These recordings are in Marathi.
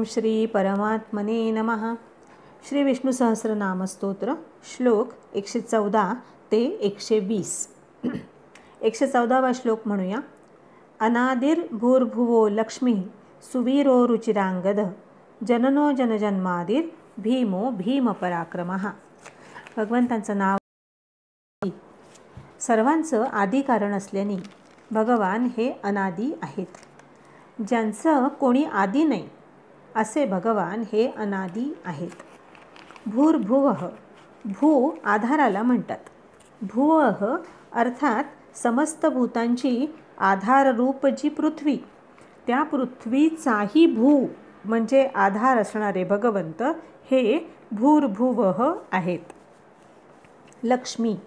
श्री परमात्मने नमः. श्री विष्णू सहस्रनाम स्तोत्र श्लोक 114 ते 120. 114वा श्लोक म्हणूया. अनादिर्भूर्भुवो लक्ष्मी सुवीरो रुचिरांगद जननो जनजन्मादिर भीमो भीमपराक्रमः. भगवंतांचं नाव सर्वांचं आदी कारण असल्याने भगवान हे अनादी आहेत. ज्यांचं कोणी आदी नाही असे भगवान हे अनादी आहेत. भूर्भुवः, भू आधाराला म्हणतात. भुवः अर्थात समस्त भूतांची आधाररूप जी पृथ्वी, त्या पृथ्वीचाही भू म्हणजे आधार असणारे भगवंत हे भूर्भुवः आहेत. लक्ष्मी,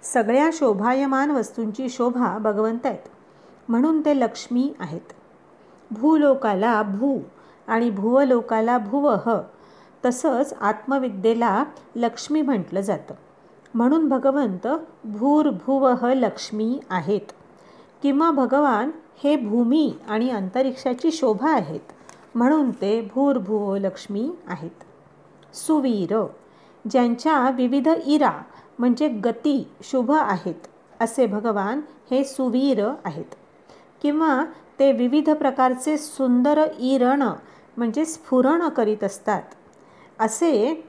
सगळ्या शोभायमान वस्तूंची शोभा भगवंत आहेत म्हणून ते लक्ष्मी आहेत. भूलोकाला भू आणि भुवलोकाला भुवः, तसंच आत्मविद्येला लक्ष्मी म्हटलं जातं म्हणून भगवंत भूर्भुवः लक्ष्मी आहेत. किंवा भगवान हे भूमी आणि अंतरिक्षाची शोभा आहेत म्हणून ते भूर्भुवः लक्ष्मी आहेत. सुवीर, ज्यांच्या विविध इरा म्हणजे गती शुभ आहेत असे भगवान हे सुवीर आहेत. किंवा ते विविध प्रकारचे सुंदर इरण म्हणजे स्फुरण करीत असतात असे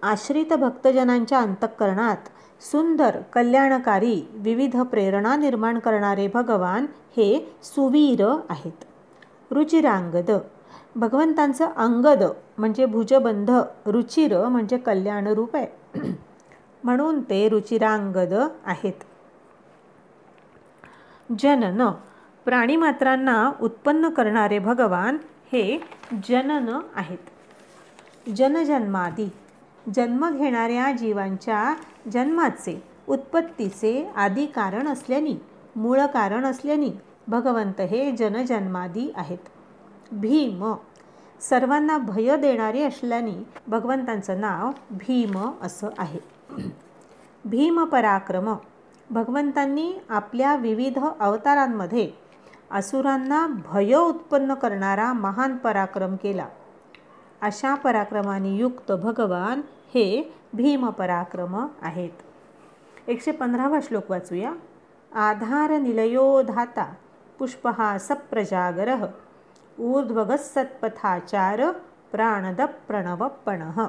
आश्रित भक्तजनांच्या अंतःकरणात सुंदर कल्याणकारी विविध प्रेरणा निर्माण करणारे भगवान हे सुवीर आहेत. रुचिरांगद, भगवंतांचं अंगद म्हणजे भुजबंध, रुचिर म्हणजे कल्याणरूप आहे म्हणून ते रुचिरांगद आहेत. जनन, प्राणीमात्रांना उत्पन्न करणारे भगवान हे जनन आहेत. जनजन्मादी, जन्म घेणाऱ्या जीवांच्या जन्माचे उत्पत्तीचे आदी कारण असल्याने, मूळ कारण असल्याने भगवंत हे जनजन्मादी आहेत. भीम, सर्वांना भय देणारे असल्याने भगवंतांचं नाव भीम असं आहे. भीमपराक्रम, भगवंतांनी आपल्या विविध अवतारांमध्ये असुरांना भय उत्पन्न करणारा महान पराक्रम केला. अशा पराक्रमाने युक्त भगवान हे भीमपराक्रम आहेत. 115वा श्लोक वाचूया. आधार निलयो धाता पुष्पहा सप्रजागरः ऊर्ध्वगः सत्पथाचार प्राणद प्रणवपणः.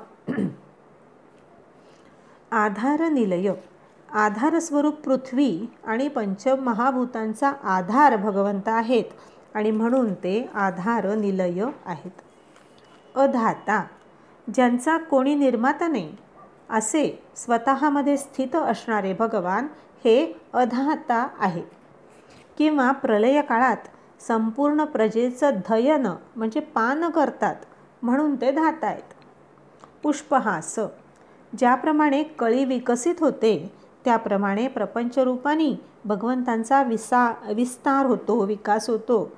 आधार निलय, आधारस्वरूप पृथ्वी आणि पंचमहाभूतांचा आधार भगवंत आहेत आणि म्हणून ते आधार निलय आहेत. अधाता, ज्यांचा कोणी निर्माता नाही असे स्वतःमध्ये स्थित असणारे भगवान हे अधाता आहे. किंवा प्रलय काळात संपूर्ण प्रजेचं धयन म्हणजे पान करतात म्हणून ते धाता आहेत. पुष्पहास, ज्याप्रमाणे कळी विकसित होते त्याप्रमाणे प्रपंचरूपाने भगवंतांचा विस्तार होतो, विकास होतो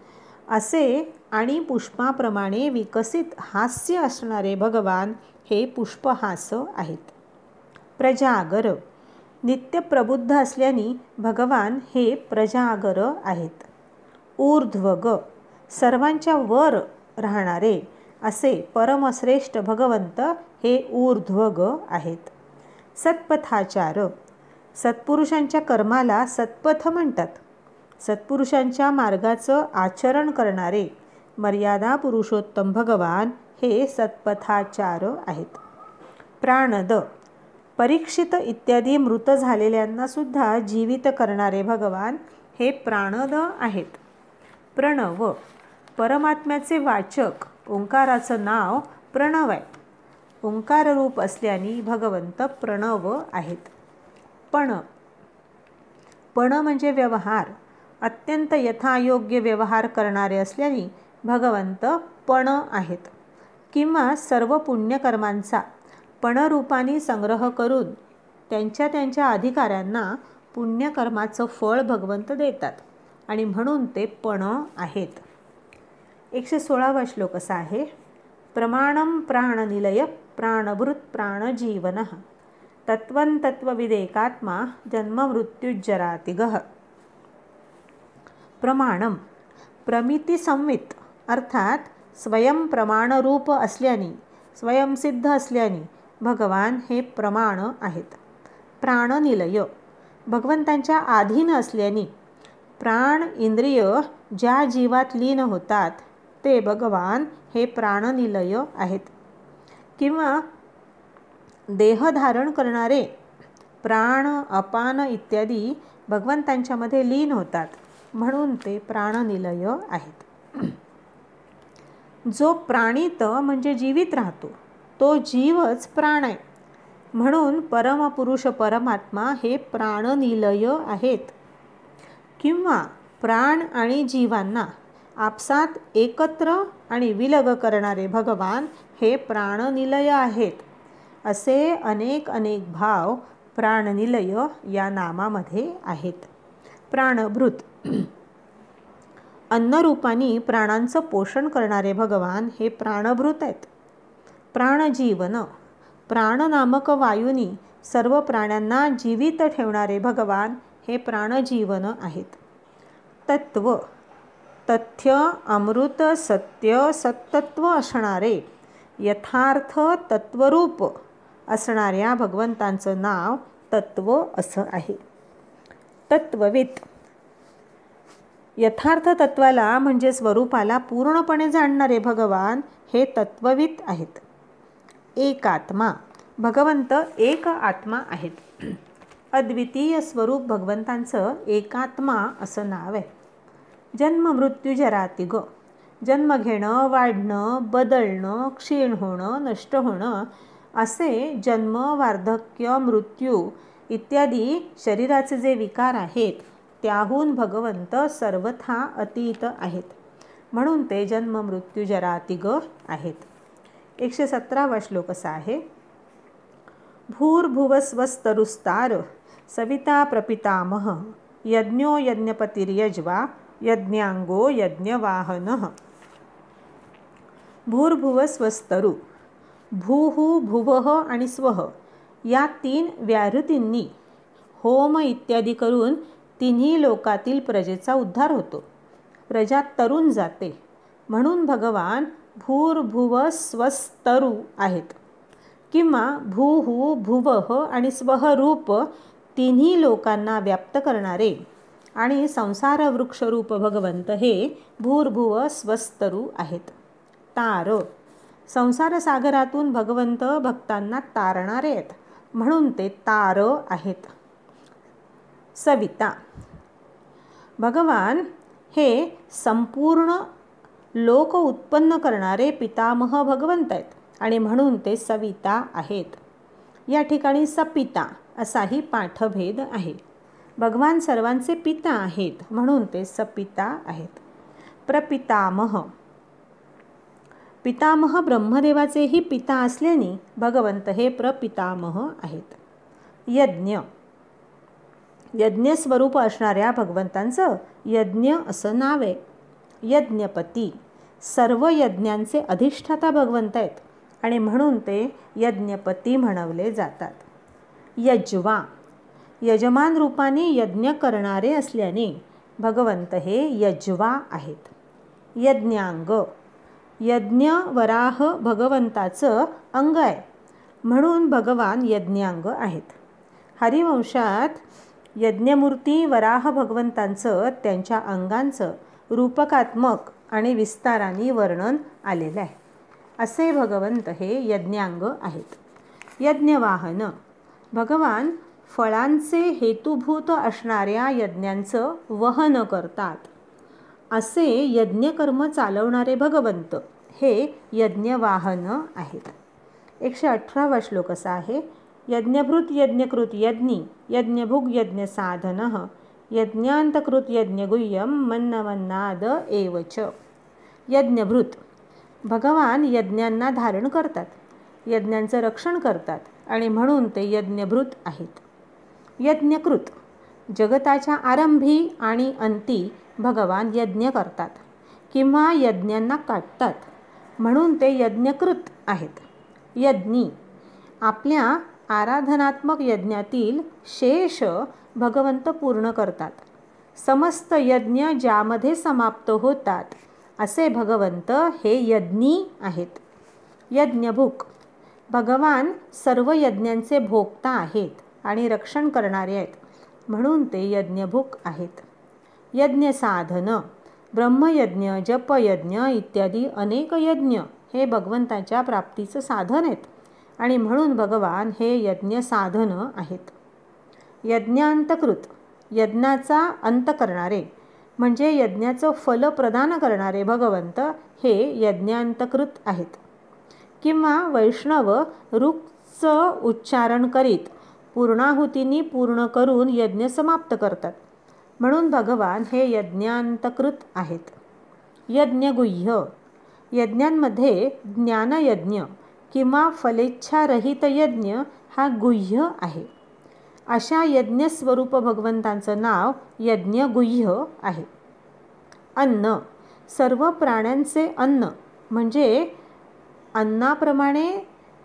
असे आणि पुष्पाप्रमाणे विकसित हास्य असणारे भगवान हे पुष्पहास आहेत. प्रजागर, नित्य प्रबुद्ध असल्याने भगवान हे प्रजागर आहेत. ऊर्ध्वग, सर्वांच्या वर राहणारे असे परमश्रेष्ठ भगवंत हे ऊर्ध्वग आहेत. सत्पथाचार, सत्पुरुषांच्या कर्माला सत्पथ म्हणतात. सत्पुरुषांच्या मार्गाचं आचरण करणारे मर्यादा पुरुषोत्तम भगवान हे सत्पथाचार आहेत. प्राणद, परीक्षित इत्यादी मृत झालेल्यांना सुद्धा जीवित करणारे भगवान हे प्राणद आहेत. प्रणव, परमात्म्याचे वाचक ओंकाराचं नाव प्रणव आहे. ओंकार रूप असल्याने भगवंत प्रणव आहेत. पण म्हणजे व्यवहार, अत्यंत यथायोग्य व्यवहार करणारे असल्याने भगवंत पण आहेत. किंवा सर्व पुण्यकर्मांचा पणरूपाने संग्रह करून त्यांच्या अधिकाऱ्यांना पुण्यकर्माचं फळ भगवंत देतात आणि म्हणून ते पण आहेत. 116वा श्लोक असा आहे. प्रमाणं प्राणनिलय प्राणभृत प्राणजीवनः तत्वं तत्वविदेकात्मा जन्ममृत्युज्जरातिगः. प्रमाणम, प्रमिती संवित अर्थात स्वयं प्रमाणरूप असल्याने, स्वयंसिद्ध असल्याने भगवान हे प्रमाण आहेत. प्राणनिलय, भगवंतांच्या अधीन असल्याने प्राण इंद्रिय ज्या जीवात लीन होतात ते भगवान हे प्राणनिलय आहेत. किंवा देह धारण करणारे प्राण, अपान इत्यादी भगवंतांच्यामध्ये लीन होतात म्हणून ते प्राणनिलय आहेत. जो प्राणित म्हणजे जीवित राहतो तो जीवच प्राण आहे म्हणून परमपुरुष परमात्मा हे प्राणनिलय आहेत. किंवा प्राण आणि जीवांना आपसात एकत्र आणि विलग करणारे भगवान हे प्राणनिलय आहेत. असे अनेक अनेक भाव प्राणनिलय या नामामध्ये आहेत. प्राणभृत, अन्नरूपानी प्राणांचं पोषण करणारे भगवान हे प्राणभृत आहेत. प्राणजीवन, प्राणनामक वायूनी सर्व प्राण्यांना जीवित ठेवणारे भगवान हे प्राणजीवन आहेत. तत्व, तथ्य, अमृत, सत्य, सत्तत्व असणारे यथार्थ तत्वरूप असणाऱ्या भगवंतांचं नाव तत्व असं आहे. तत्ववित, यथार्थ तत्वाला म्हणजे स्वरूपाला पूर्णपणे जाणणारे भगवान हे तत्ववित आहेत. एकात्मा, भगवंत एक आत्मा आहेत. अद्वितीय स्वरूप भगवंतांचं एकात्मा असं नाव आहे. जन्म मृत्यू जरातिग, जन्म घेणं, वाढणं, बदलणं, क्षीण होणं, नष्ट होणं असे जन्म, वार्धक्य, मृत्यू इत्यादी शरीराचे जे विकार आहेत त्याहून भगवंत सर्वथा अतीत आहेत म्हणून ते जन्म मृत्यू जरातिग आहेत. 117वा श्लोक असा आहे. भूर्भुवस्वस्तरुस्तार सविता प्रपितामह यज्ञो यज्ञपतिर्यज्वा यज्ञांगो यज्ञवाहनः. भूर्भुवस्वस्तरु, भूः, भुवः आणि स्वः या 3 व्याहृतींनी होम इत्यादी करून तिन्ही लोकातील प्रजेचा उद्धार होतो. प्रजा तरुण जाते म्हणून भगवान भूर्भुवस्वस्तरु आहेत. किंवा भूः, भुवः आणि स्वः रूप तिन्ही लोकांना व्याप्त करणारे आणि संसार वृक्षरूप भगवंत हे भूर्भुवस्वस्तरु आहेत. तार, संसार सागरातून भगवंत भक्तांना तारणारे आहेत म्हणून ते तार आहेत. सविता, भगवान हे संपूर्ण लोक उत्पन्न करणारे पितामह भगवंत आहेत आणि म्हणून ते सविता आहेत. या ठिकाणी सपिता असाही पाठभेद आहे. भगवान सर्वांचे पिता आहेत म्हणून ते सपिता आहेत. प्रपितामह, पितामह ब्रह्मदेवाचेही पिता असल्याने भगवंत हे प्रपितामह आहेत. यज्ञ, यज्ञस्वरूप असणाऱ्या भगवंतांचं यज्ञ असं नाव आहे. यज्ञपती, सर्व यज्ञांचे अधिष्ठाता भगवंत आहेत आणि म्हणून ते यज्ञपती म्हणवले जातात. यज्वा, यजमान रूपाने यज्ञ करणारे असल्याने भगवंत हे यज्वा आहेत. यज्ञांग, यज्ञ वराह भगवंताचं अंग आहे म्हणून भगवान यज्ञांग आहेत. हरिवंशात यज्ञमूर्ती वराह भगवंतांचं त्यांच्या अंगांचं रूपकात्मक आणि विस्ताराने वर्णन आलेलं आहे. असे भगवंत हे यज्ञांग आहेत. यज्ञवाहन, भगवान फळांचे हेतुभूत असणाऱ्या यज्ञांचं वहन करतात. असे यज्ञकर्म चालवणारे भगवंत हे यज्ञवाहन आहेत. 118वा श्लोक असा आहे. यज्ञभृत यज्ञकृत यज्ञी यज्ञभुग यज्ञसाधनः यज्ञांतकृत यज्ञगुह्यं मन्नमन्नाद एवच. यज्ञभृत, भगवान यज्ञांना धारण करतात, यज्ञांचं रक्षण करतात आणि म्हणून ते यज्ञभृत आहेत. यज्ञकृत, जगताच्या आरंभी आणि अंती भगवान यज्ञ करतात किंवा यज्ञांना काटतात म्हणून ते यज्ञकृत आहेत. यज्ञी, आपल्या आराधनात्मक यज्ञातील शेष भगवंत पूर्ण करतात. समस्त यज्ञ ज्यामध्ये समाप्त होतात असे भगवंत हे यज्ञी आहेत. यज्ञभुक, भगवान सर्व यज्ञांचे भोक्ता आहेत आणि रक्षण करणारे आहेत, म्हणून ते यज्ञभुक आहेत. यज्ञ साधन, ब्रह्मयज्ञ, जपयज्ञ इत्यादी अनेक यज्ञ हे भगवंताच्या प्राप्तीचं साधन आहेत आणि म्हणून भगवान हे यज्ञ साधन आहेत. यज्ञांतकृत, यज्ञाचा अंत करणारे म्हणजे यज्ञाचं फल प्रदान करणारे भगवंत हे यज्ञांतकृत आहेत. किंवा वैष्णव ऋक्चं उच्चारण करीत पूर्णाहुतींनी पूर्ण करून यज्ञ समाप्त करतात, म्हणून भगवान हे यज्ञांतकृत आहेत. यज्ञगुह्य, यज्ञांमध्ये ज्ञानयज्ञ किंवा फलेच्छारहित यज्ञ हा गुह्य आहे. अशा यज्ञस्वरूप भगवंतांचं नाव यज्ञगुह्य आहे. अन्न, सर्व प्राण्यांचे अन्न म्हणजे अन्नाप्रमाणे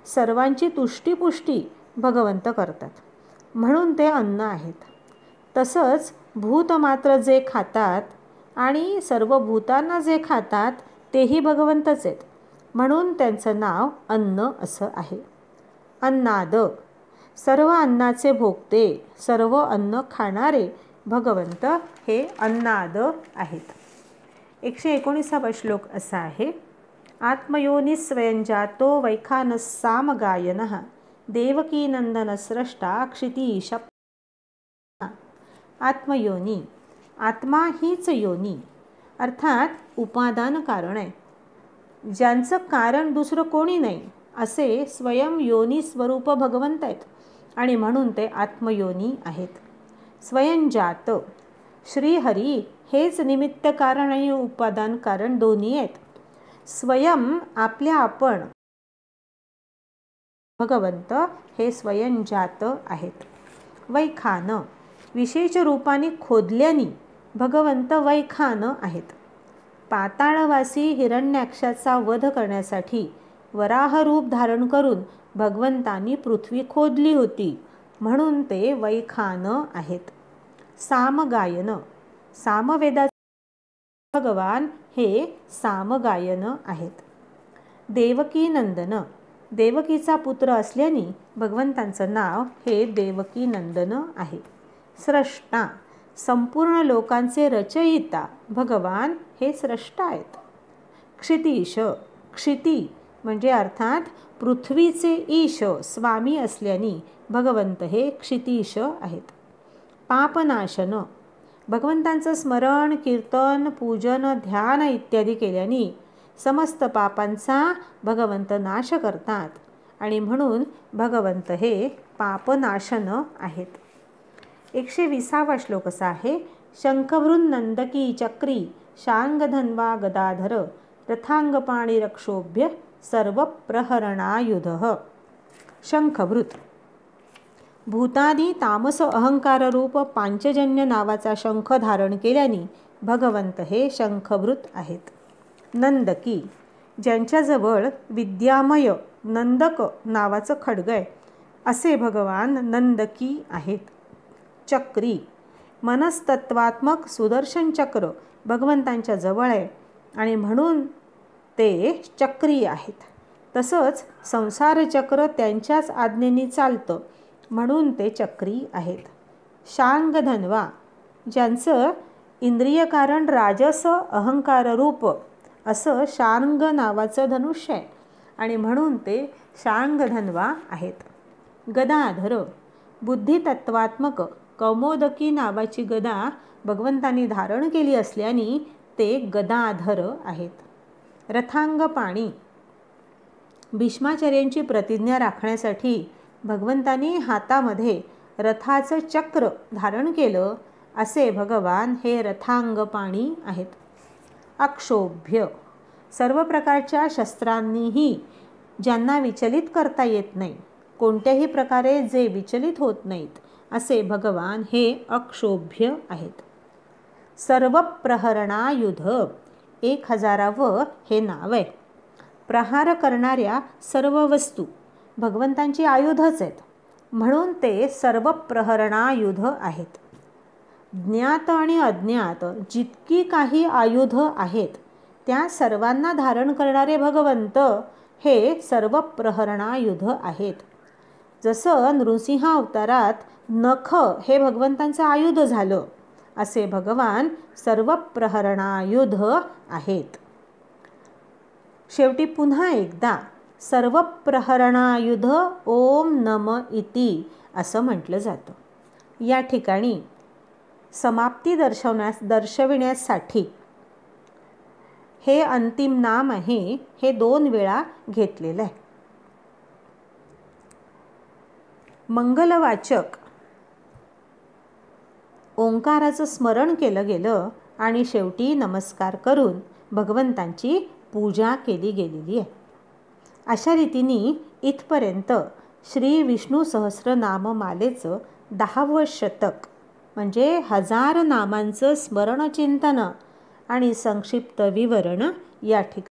सर्वांची तुष्टीपुष्टी भगवंत करतात, म्हणून ते अन्न आहेत. तसंच भूत मात्र जे खातात आणि सर्व भूतांना जे खातात तेही भगवंतच आहेत, म्हणून त्यांचं नाव अन्न असं आहे. अन्नाद, सर्व अन्नाचे भोगते, सर्व अन्न खाणारे भगवंत हे अन्नाद आहेत. 119वा श्लोक असा आहे. आत्मयोनी स्वयंजातो वैखानस्सामगायनः देवकीनंदनस्रष्टा क्षितीश. आत्मयोनी, आत्मा हीच योनी अर्थात उपादान कारण आहे, ज्यांचं कारण दुसरं कोणी नाही असे स्वयं योनी स्वरूप भगवंत आहेत आणि म्हणून ते आत्मयोनी आहेत. स्वयंजात, श्रीहरी हेच निमित्त कारण आणि उपादान कारण दोन्ही आहेत. स्वयं आपल्या आपण भगवंत हे स्वयंजात आहेत. वैखान, विशेष रूपाने खोदल्याने भगवंत वैखान आहेत. पाताळवासी हिरण्याक्षाचा वध करण्यासाठी वराहरूप धारण करून भगवंतांनी पृथ्वी खोदली होती, म्हणून ते वैखान आहेत. सामगायन, सामवेदाचे भगवान हे सामगायन आहेत. देवकीनंदन, देवकीचा पुत्र असल्याने भगवंतांचं नाव हे देवकीनंदन आहे. स्रष्टा, संपूर्ण लोकांचे रचयिता भगवान हे स्रष्टा आहेत. क्षितीश, क्षिती म्हणजे अर्थात पृथ्वीचे ईश स्वामी असल्याने भगवंत हे क्षितीश आहेत. पापनाशन, भगवंतांचं स्मरण, कीर्तन, पूजन, ध्यान इत्यादी केल्याने समस्त पापांचा भगवंत नाश करतात आणि म्हणून भगवंत हे पापनाशन आहेत. 120वा श्लोक असा आहे. शंखभृन नंदकी चक्री शांगधन्वा गदाधर रथांगपाणी रक्षोभ्य सर्व प्रहरणायुधः. शंखभृत, भूतादी तामस अहंकाररूप पांचजन्य नावाचा शंख धारण केल्याने भगवंत हे शंखभृत आहेत. नंदकी, ज्यांच्याजवळ विद्यामय नंदक नावाचं खड्ग आहे असे भगवान नंदकी आहेत. चक्री, मनस्तत्वात्मक सुदर्शन चक्र भगवंतांच्या जवळ आहे आणि म्हणून ते चक्री आहेत. तसंच संसार चक्र त्यांच्याच आज्ञेने चालतं, म्हणून ते चक्री आहेत. शांगधन्वा, ज्यांचं इंद्रिय कारण राजस अहंकाररूप असं शार्ंग नावाचं धनुष्य आहे आणि म्हणून ते शार्ंगधन्वा आहेत. गदाधर, बुद्धितत्वात्मक कौमोदकी नावाची गदा भगवंतांनी धारण केली असल्याने ते गदाधर आहेत. रथांगपाणी, भीष्माचार्यांची प्रतिज्ञा राखण्यासाठी भगवंतांनी हातामध्ये रथाचं चक्र धारण केलं असे भगवान हे रथांगपाणी आहेत. अक्षोभ्य, सर्व प्रकारच्या शस्त्रांनीही ज्यांना विचलित करता येत नाही, कोणत्याही प्रकारे जे विचलित होत नाहीत असे भगवान हे अक्षोभ्य आहेत. सर्व प्रहरणायुध, 1000वे हे नाव आहे. प्रहार करणाऱ्या सर्व वस्तू भगवंतांची आयुधच आहेत, म्हणून ते सर्व प्रहरणायुध आहेत. ज्ञात आणि अज्ञात जितकी काही आयुध आहेत त्या सर्वांना धारण करणारे भगवंत हे सर्व प्रहरणायुध आहेत. जसं नृसिंह अवतारात नख हे भगवंतांचं आयुध झालं, असे भगवान सर्व प्रहरणायुध आहेत. शेवटी पुन्हा एकदा सर्व प्रहरणायुध ओम नम इति असं म्हटलं जातं. या ठिकाणी समाप्ती दर्शविण्यासाठी हे अंतिम नाम आहे, हे 2 वेळा घेतलेलं आहे. मंगलवाचक ओंकाराचं स्मरण केलं गेलं आणि शेवटी नमस्कार करून भगवंतांची पूजा केली गेलेली आहे. अशा रीतीने इथपर्यंत श्री विष्णू सहस्रनाममालेचं 10वं शतक म्हणजे 1000 नामांचं स्मरणचिंतन आणि संक्षिप्त विवरण या ठिकाणी